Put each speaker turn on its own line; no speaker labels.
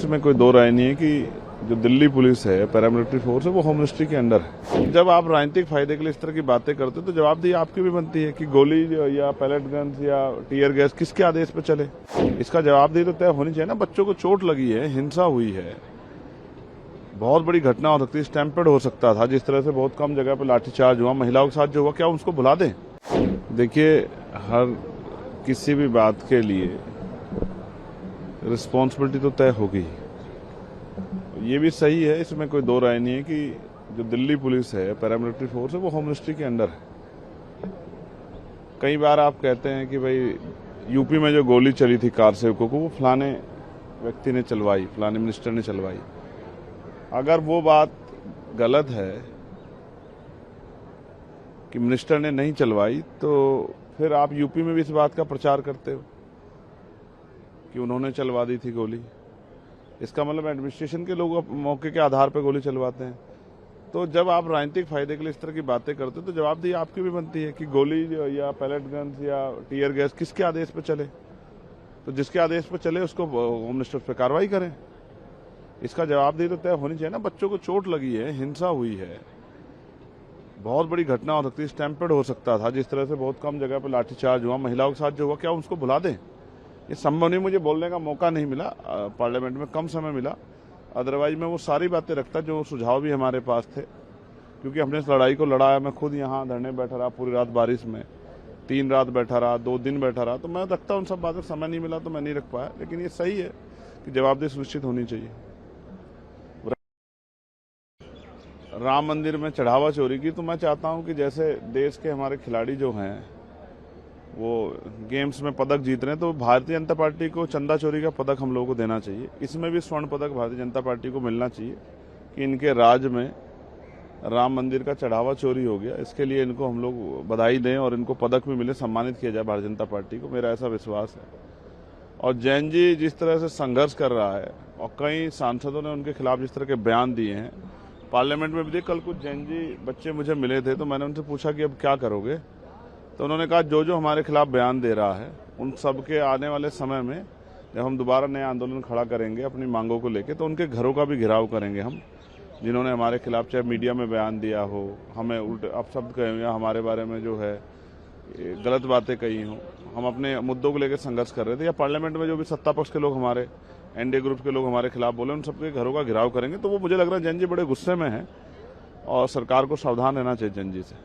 इसमें कोई दो राय नहीं है कि जो दिल्ली पुलिस है, पैरामिलिट्री फोर्स है, वो होम मिनिस्ट्री के अंडर है। जब आप राजनीतिक फायदे के लिए इस तरह की बातें करते हो तो जवाबदेही आपकी भी बनती है कि गोली या पैलेट गन्स या टीयर गैस किसके आदेश पे चले। इसका जवाबदेही तो तय होनी चाहिए ना। बच्चों को चोट लगी है, हिंसा हुई है, बहुत बड़ी घटना हो सकती है, स्टैम्पेड हो सकता था। जिस तरह से बहुत कम जगह पर लाठीचार्ज हुआ, महिलाओं के साथ जो हुआ, क्या उसको भुला दें? देखिए, हर किसी भी बात के लिए रिस्पॉन्सिबिलिटी तो तय होगी। ये भी सही है, इसमें कोई दो राय नहीं है कि जो दिल्ली पुलिस है, पैरामिलिट्री फोर्स है, वो होम मिनिस्ट्री के अंडर है। कई बार आप कहते हैं कि भाई यूपी में जो गोली चली थी कार सेवकों को, वो फलाने व्यक्ति ने चलवाई, फलाने मिनिस्टर ने चलवाई। अगर वो बात गलत है कि मिनिस्टर ने नहीं चलवाई, तो फिर आप यूपी में भी इस बात का प्रचार करते हो कि उन्होंने चलवा दी थी गोली। इसका मतलब एडमिनिस्ट्रेशन के लोग मौके के आधार पर गोली चलवाते हैं। तो जब आप राजनीतिक फायदे के लिए इस तरह की बातें करते हो तो जवाबदेही आपकी भी बनती है कि गोली या पैलेट गन्स या टीयर गैस किसके आदेश पर चले। तो जिसके आदेश पर चले उसको होम मिनिस्टर पे कार्रवाई करें। इसका जवाबदेही तो तय होनी चाहिए ना। बच्चों को चोट लगी है, हिंसा हुई है, बहुत बड़ी घटना हो सकती है, स्टैम्पेड हो सकता था। जिस तरह से बहुत कम जगह पर लाठीचार्ज हुआ, महिलाओं के साथ जो हुआ, क्या उसको भुला दें? ये संभव नहीं। मुझे बोलने का मौका नहीं मिला, पार्लियामेंट में कम समय मिला। अदरवाइज मैं वो सारी बातें रखता जो सुझाव भी हमारे पास थे, क्योंकि हमने इस लड़ाई को लड़ा है। मैं खुद यहाँ धरने बैठा रहा, पूरी रात बारिश में, 3 रात बैठा रहा, 2 दिन बैठा रहा। तो मैं रखता उन सब बातें, समय नहीं मिला तो मैं नहीं रख पाया। लेकिन ये सही है कि जवाबदेही सुनिश्चित होनी चाहिए। राम मंदिर में चढ़ावा चोरी की, तो मैं चाहता हूं कि जैसे देश के हमारे खिलाड़ी जो हैं वो गेम्स में पदक जीत रहे हैं, तो भारतीय जनता पार्टी को चंदा चोरी का पदक हम लोगों को देना चाहिए। इसमें भी स्वर्ण पदक भारतीय जनता पार्टी को मिलना चाहिए कि इनके राज्य में राम मंदिर का चढ़ावा चोरी हो गया। इसके लिए इनको हम लोग बधाई दें और इनको पदक भी मिले, सम्मानित किया जाए भारतीय जनता पार्टी को। मेरा ऐसा विश्वास है। और जैन जी जिस तरह से संघर्ष कर रहा है और कई सांसदों ने उनके खिलाफ जिस तरह के बयान दिए हैं पार्लियामेंट में भी, कल कुछ जैन जी बच्चे मुझे मिले थे, तो मैंने उनसे पूछा कि अब क्या करोगे। तो उन्होंने कहा जो हमारे खिलाफ बयान दे रहा है उन सब के आने वाले समय में जब हम दोबारा नया आंदोलन खड़ा करेंगे अपनी मांगों को लेकर, तो उनके घरों का भी घेराव करेंगे हम, जिन्होंने हमारे खिलाफ चाहे मीडिया में बयान दिया हो, हमें उल्टे अपशब्द कहे हो या हमारे बारे में जो है गलत बातें कही हों। हम अपने मुद्दों को लेकर संघर्ष कर रहे थे, या पार्लियामेंट में जो भी सत्ता पक्ष के लोग, हमारे एनडीए ग्रुप के लोग हमारे खिलाफ बोले, उन सबके घरों का घेराव करेंगे। तो वो मुझे लग रहा है जैन जी बड़े गुस्से में हैं और सरकार को सावधान रहना चाहिए जैन जी से।